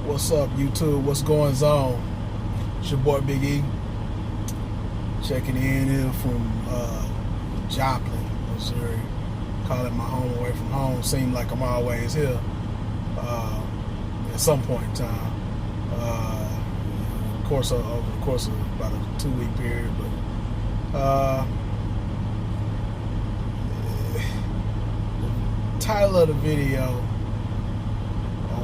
What's up, YouTube? What's going on? It's your boy Big E. Checking in here from Joplin, Missouri. Call it my home away from home. Seems like I'm always here at some point in time. Over the course of about a 2-week period. But the title of the video,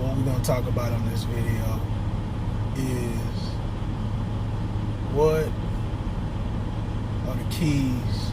what we're going to talk about on this video, is what are the keys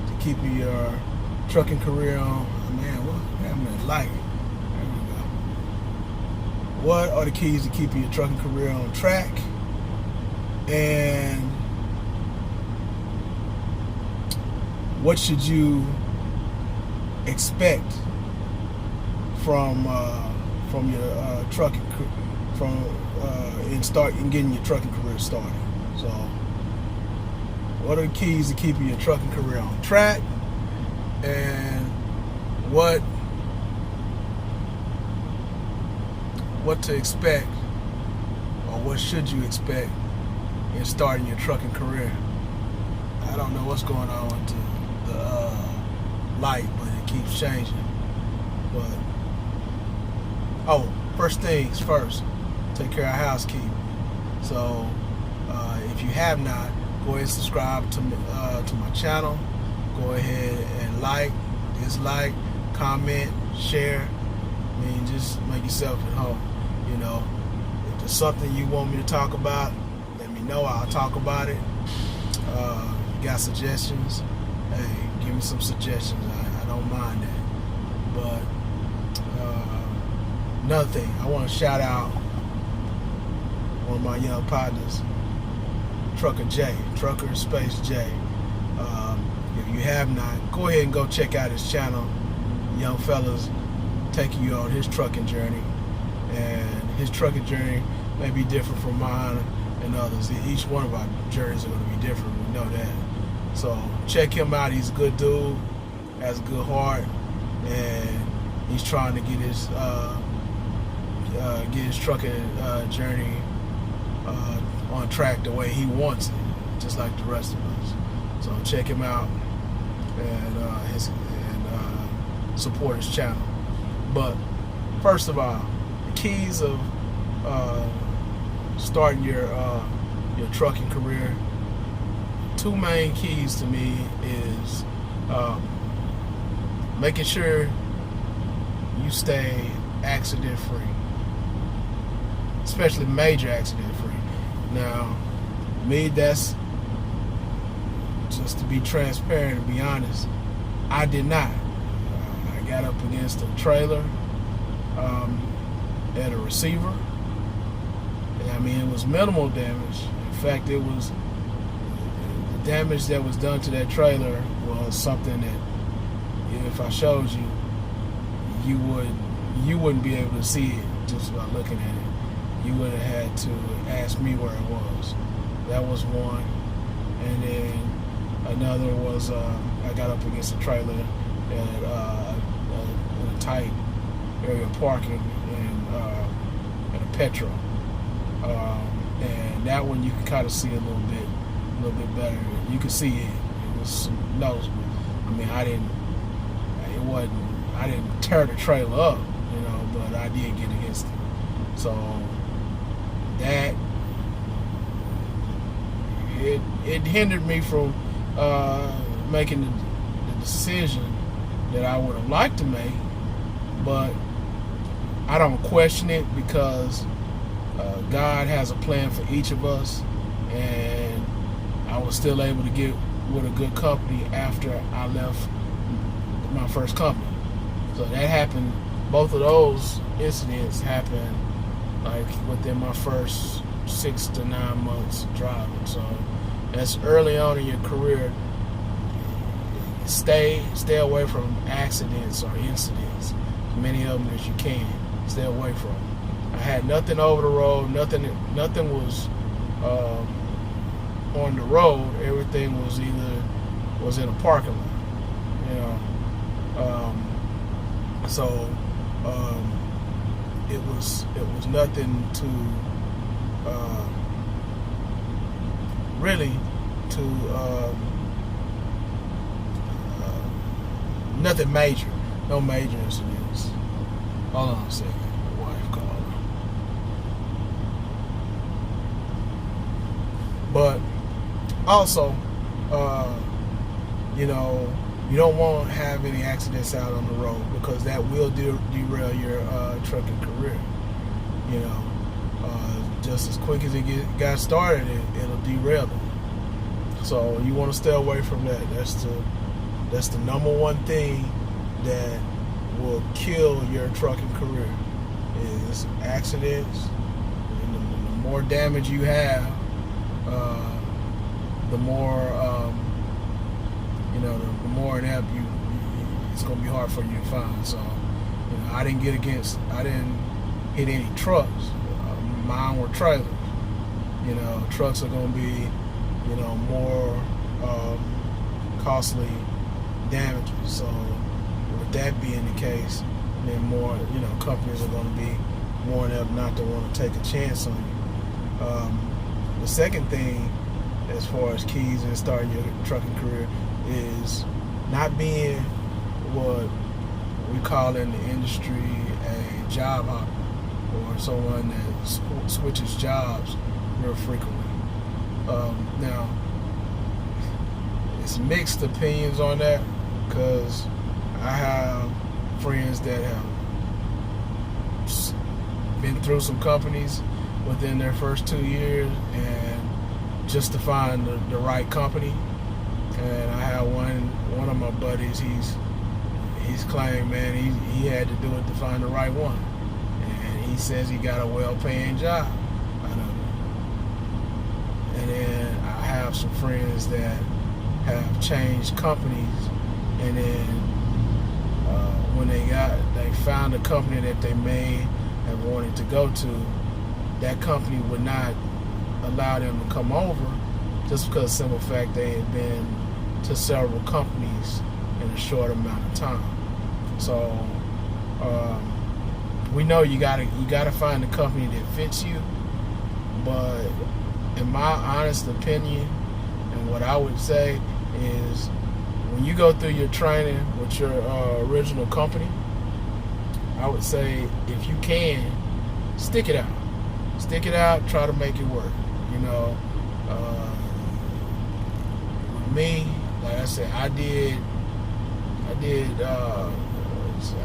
to keeping your trucking career on. Man, what happened to the light? There we go. What are the keys to keeping your trucking career on track? And what should you expect from your trucking in getting your trucking career started? So, what are the keys to keeping your trucking career on track? And what to expect, or what should you expect in starting your trucking career? I don't know what's going on with the light, but it keeps changing. But first things first, take care of housekeeping. So if you have not, go ahead and subscribe to my channel. Go ahead and like, dislike, comment, share. I mean, just make yourself at home. You know, if there's something you want me to talk about, let me know. I'll talk about it. If you got suggestions, hey, give me some suggestions. I don't mind that. But another thing, I want to shout out one of my young partners, Trucker J, Trucker Space J. If you have not, go ahead and go check out his channel. Young fellas taking you on his trucking journey, and his trucking journey may be different from mine and others. Each one of our journeys are going to be different. We know that. So check him out. He's a good dude, has a good heart, and he's trying to get his trucking journey on track the way he wants it, just like the rest of us. So check him out and support his channel. But first of all, the keys of starting your trucking career. Two main keys to me is making sure you stay accident free, especially major accident free. Now, me, that's just to be transparent and be honest, I did not. I got up against a trailer and a receiver. I mean, it was minimal damage. In fact, it was the damage that was done to that trailer was something that if I showed you, you wouldn't be able to see it just by looking at it. You would have had to ask me where it was. That was one. And then another was I got up against a trailer at a tight area of parking at a Petro. And that one you can kind of see a little bit better. You can see it. It was noticeable. I mean, I didn't tear the trailer up, but I did get against it. So that it hindered me from making the decision that I would have liked to make, but I don't question it because God has a plan for each of us, and I was still able to get with a good company after I left my first company. So that happened. Both of those incidents happened like within my first 6 to 9 months driving. So that's early on in your career. Stay away from accidents or incidents, as many of them as you can. Stay away from them. I had nothing over the road. Nothing was on the road. Everything was in a parking lot. So it was nothing to really to nothing major, no major incidents. Hold on a second, my wife called. But also, you know, you don't want to have any accidents out on the road because that will derail your trucking career. You know, just as quick as it got started, it'll derail it. So you want to stay away from that. That's the number one thing that will kill your trucking career is accidents. And the more damage you have, the more the more inept it's gonna be hard for you to find. So, you know, I didn't hit any trucks. Mine were trailers. You know, trucks are gonna be, you know, more costly damages. So, with that being the case, then more, you know, companies are gonna be more inept not to want to take a chance on you. The second thing, as far as keys in starting your trucking career, is not being what we call in the industry a job hopper, or someone that switches jobs real frequently. Now, it's mixed opinions on that because I have friends that have been through some companies within their first 2 years and just to find the right company. And I have one of my buddies, he's claimed, man, he had to do it to find the right one. And he says he got a well-paying job out of it. And then I have some friends that have changed companies, and then when they found a company that they may have wanted to go to, that company would not allow them to come over just because of the simple fact they had been to several companies in a short amount of time. So we know you gotta find a company that fits you, but in my honest opinion, and what I would say is, when you go through your training with your original company, I would say if you can, stick it out, try to make it work. You know, with me, like I said, I did I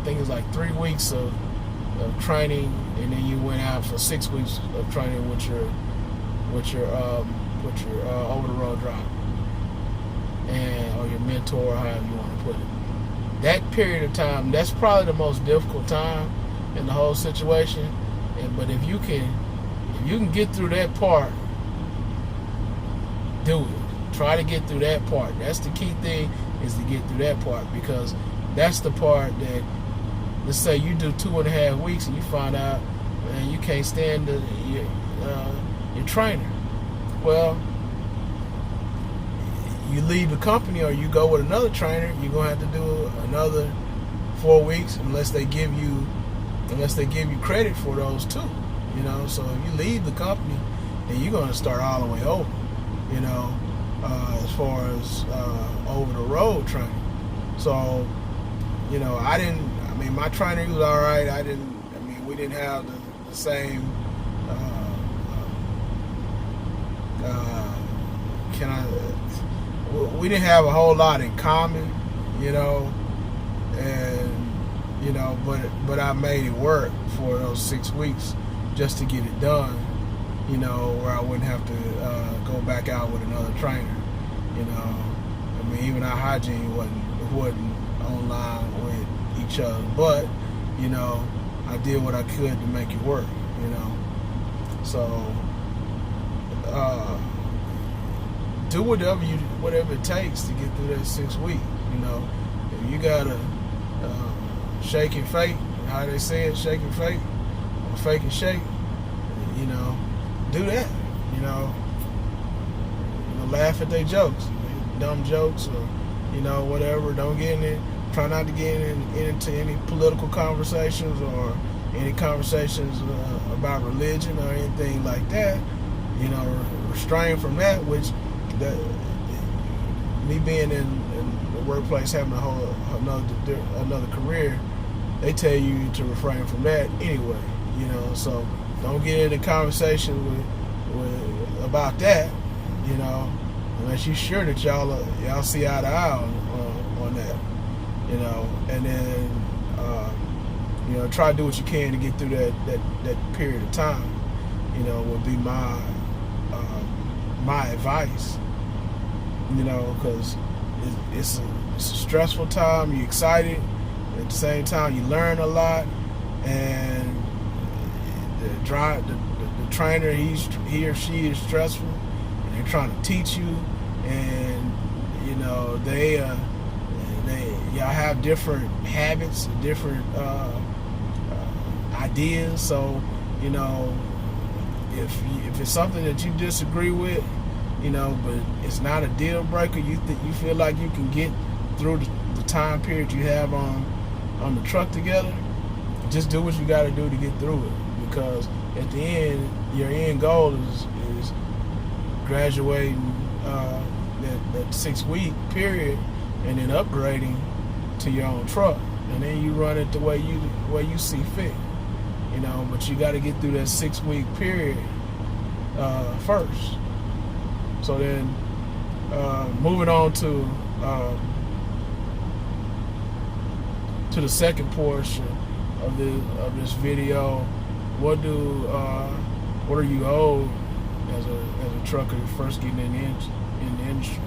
think it was like 3 weeks of training, and then you went out for 6 weeks of training with your over the road driver, or your mentor, however you want to put it. That period of time, that's probably the most difficult time in the whole situation. But if you can get through that part, do it. Try to get through that part. That's the key thing, is to get through that part, because that's the part that, let's say you do 2.5 weeks and you find out, man, you can't stand your trainer. Well, you leave the company or you go with another trainer, you're gonna have to do another 4 weeks unless they give you credit for those 2. You know, so if you leave the company, then you're gonna start all the way over. You know, as far as over the road training. So, you know, my trainer was all right. We didn't have the same. We didn't have a whole lot in common, you know, and you know, but I made it work for those 6 weeks just to get it done, you know, where I wouldn't have to go back out with another trainer, you know. I mean, even our hygiene wasn't online with each other, but you know, I did what I could to make it work, you know. So do whatever it takes to get through that 6 weeks. You know, if you gotta shake and fake, how they say it, shake and fake, or fake and shake, you know, do that. You know, laugh at their jokes, dumb jokes, or you know, whatever. Don't get in it. Try not to get into any political conversations or any conversations about religion or anything like that, you know, restrain from that. Which me being in the workplace, having another career, they tell you to refrain from that anyway. You know, so don't get into conversation with about that. You know, unless you're sure that y'all see eye to eye on that. You know, and then you know, try to do what you can to get through that period of time. You know, would be my advice. You know, because it's a stressful time. You're excited at the same time. You learn a lot, and the trainer, he or she is stressful, and they're trying to teach you, and you know y'all have different habits, different ideas. So you know, if it's something that you disagree with, you know, but it's not a deal breaker, you feel like you can get through the time period you have on the truck together, just do what you got to do to get through it. Because at the end, your end goal is graduating that 6-week period, and then upgrading to your own truck, and then you run it the way you see fit. You know, but you got to get through that 6-week period first. So then, moving on to the second portion of this video, what are you owed as a trucker first getting in the industry?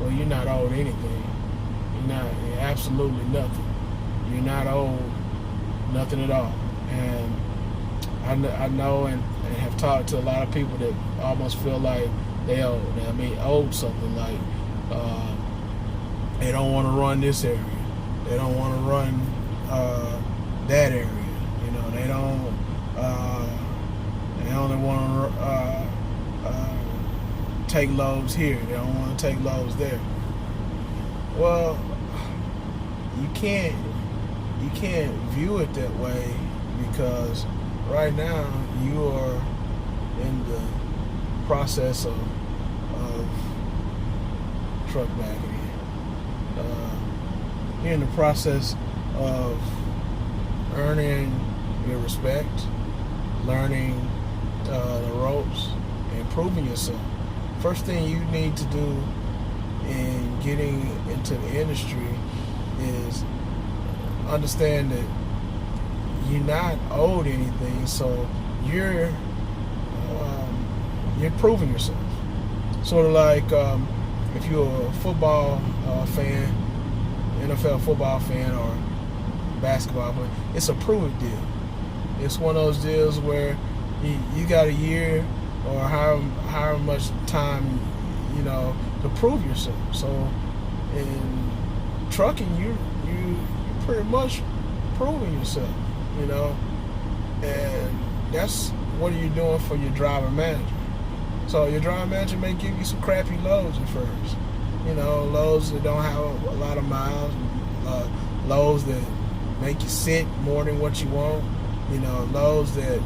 Well, you're not owed anything. You're absolutely nothing. You're not owed nothing at all. And I know and have talked to a lot of people that almost feel like they owed something, like they don't want to run this area, they don't want to run that area, you know, they only want to take loads here, they don't want to take loads there. Well, you can't view it that way, because right now you are in the process of truck backing. You're in the process of earning your respect, learning the ropes, and proving yourself. First thing you need to do in getting into the industry is understand that you're not owed anything, so you're proving yourself. Sort of like if you're a football fan, NFL football fan, or basketball player, it's a prove it deal. It's one of those deals where you got a year or however much time, you know, to prove yourself. So in trucking, you pretty much proving yourself, you know, and that's what are you doing for your driver manager. So your driver manager may give you some crappy loads at first, you know, loads that don't have a lot of miles, loads that make you sit more than what you want, you know, loads that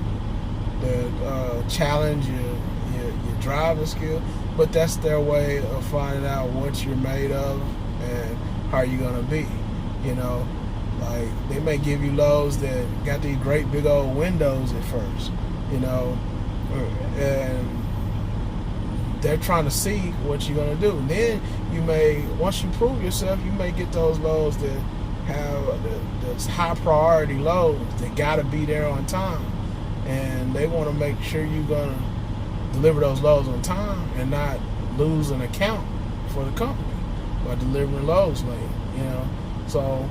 challenge your driving skill. But that's their way of finding out what you're made of and how you're gonna be, you know. Like, they may give you loads that got these great big old windows at first, you know, and they're trying to see what you're gonna do. And then you may, once you prove yourself, you may get those loads that have those high priority loads that gotta be there on time, and they want to make sure you're gonna deliver those loads on time and not lose an account for the company by delivering loads late, you know. So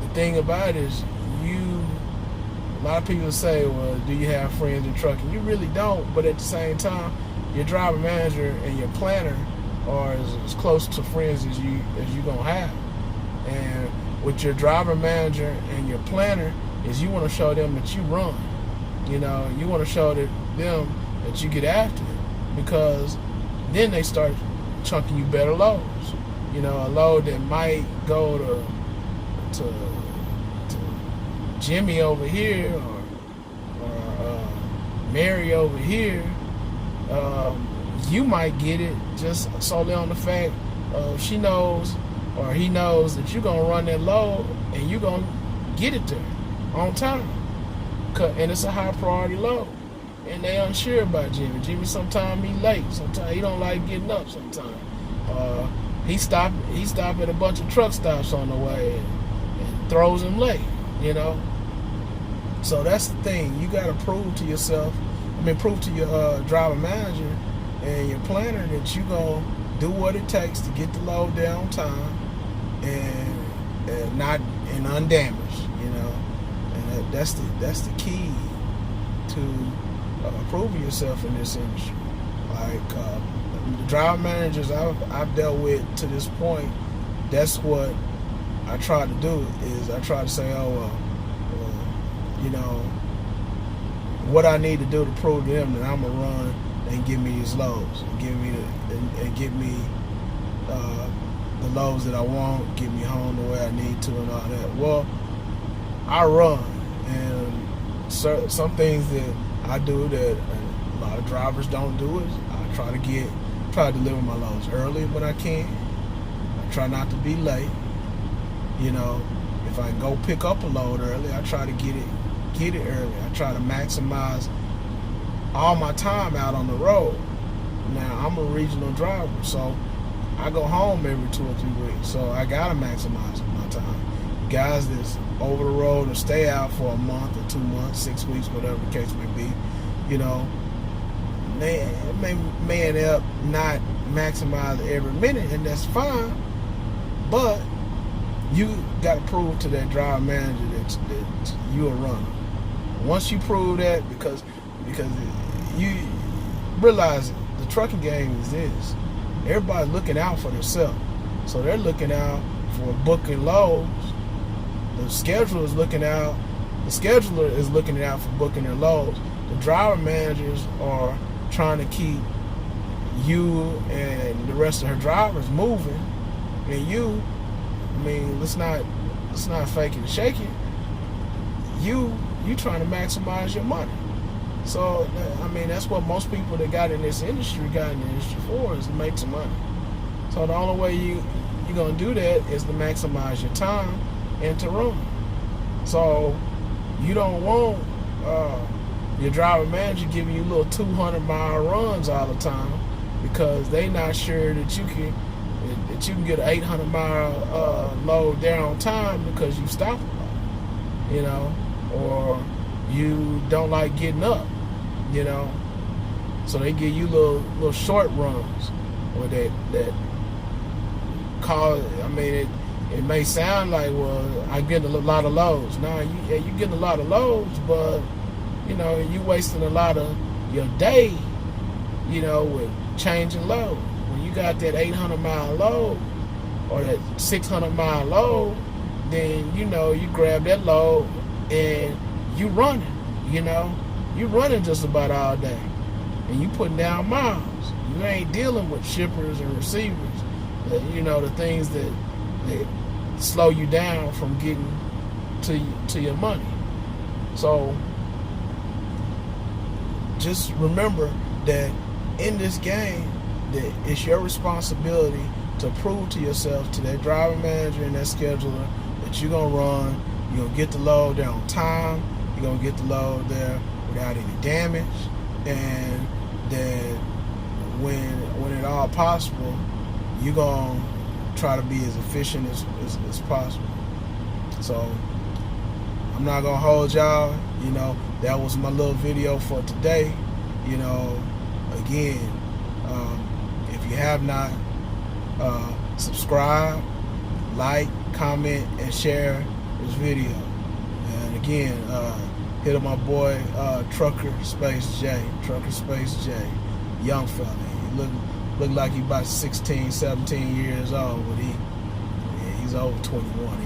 the thing about it is, a lot of people say, well, do you have friends in trucking? You really don't, but at the same time, your driver manager and your planner are as close to friends as you're gonna have. And with your driver manager and your planner is, you want to show them that you run. You know, you want to show them that you get after it, because then they start chunking you better loads. You know, a load that might go to Jimmy over here or Mary over here, you might get it just solely on the fact of she knows or he knows that you're gonna run that load and you're gonna get it there on time. And it's a high priority load. And they unsure about Jimmy. Jimmy sometimes he late. Sometimes he don't like getting up sometimes. He stop at a bunch of truck stops on the way and throws him late, you know. So that's the thing. You got to prove to yourself, prove to your driver manager and your planner that you're going to do what it takes to get the load there on time and not undamaged, you know. And that's the key to proving yourself in this industry. Like the driver managers I've dealt with to this point, that's what I try to do. Is I try to say, you know, what I need to do to prove to them that I'm gonna run and give me these loads, and give me the loads that I want, get me home the way I need to, and all that. Well, I run, and some things that I do that a lot of drivers don't do is I try to deliver my loads early when I can. I try not to be late. You know, if I go pick up a load early, I try to get it early. I try to maximize all my time out on the road. Now, I'm a regional driver, so I go home every 2 or 3 weeks, so I gotta maximize my time. Guys that's over the road or stay out for a month or 2 months, 6 weeks, whatever the case may be, you know, they may end up not maximize every minute, and that's fine. But you got to prove to that driver manager that you're a runner. Once you prove that, because you realize the trucking game is this: everybody's looking out for themselves, so they're looking out for booking loads. The scheduler is looking out. The scheduler is looking out for booking their loads. The driver managers are trying to keep you and the rest of her drivers moving, and you, let's not fake it and shake it. You trying to maximize your money. So that's what most people that got in this industry for, is to make some money. So the only way you're gonna do that is to maximize your time and to run. So you don't want your driver manager giving you little 200-mile runs all the time, because they not sure that you can get an 800-mile load there on time because you stop a lot, you know, or you don't like getting up, you know. So they give you little short runs, or that cause. It may sound like, well, I get a lot of loads. No, you getting a lot of loads, but you know, you wasting a lot of your day, you know, with changing load. When you got that 800-mile load or that 600-mile load, then, you know, you grab that load and you running, you know. You running just about all day, and you putting down miles. You ain't dealing with shippers and receivers, you know, the things that slow you down from getting to your money. So just remember that in this game, that it's your responsibility to prove to yourself, to that driver manager and that scheduler, that you're gonna run, you're gonna get the load there on time, you're gonna get the load there without any damage, and that when at all possible, you're gonna try to be as efficient as possible. So I'm not gonna hold y'all. You know, that was my little video for today. You know, again, if you have not, subscribe, like, comment, and share this video. And again, hit up my boy Trucker Space J, young fella. He look like he about 16, 17 years old, but he's over 21.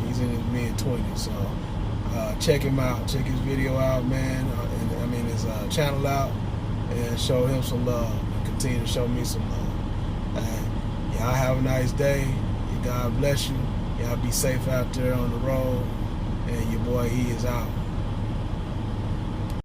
He's in his mid-20s. So check him out. Check his video out, man. His channel out, and show him some love, and continue to show me some love. Y'all have a nice day. God bless you. Y'all be safe out there on the road. And your boy E is out.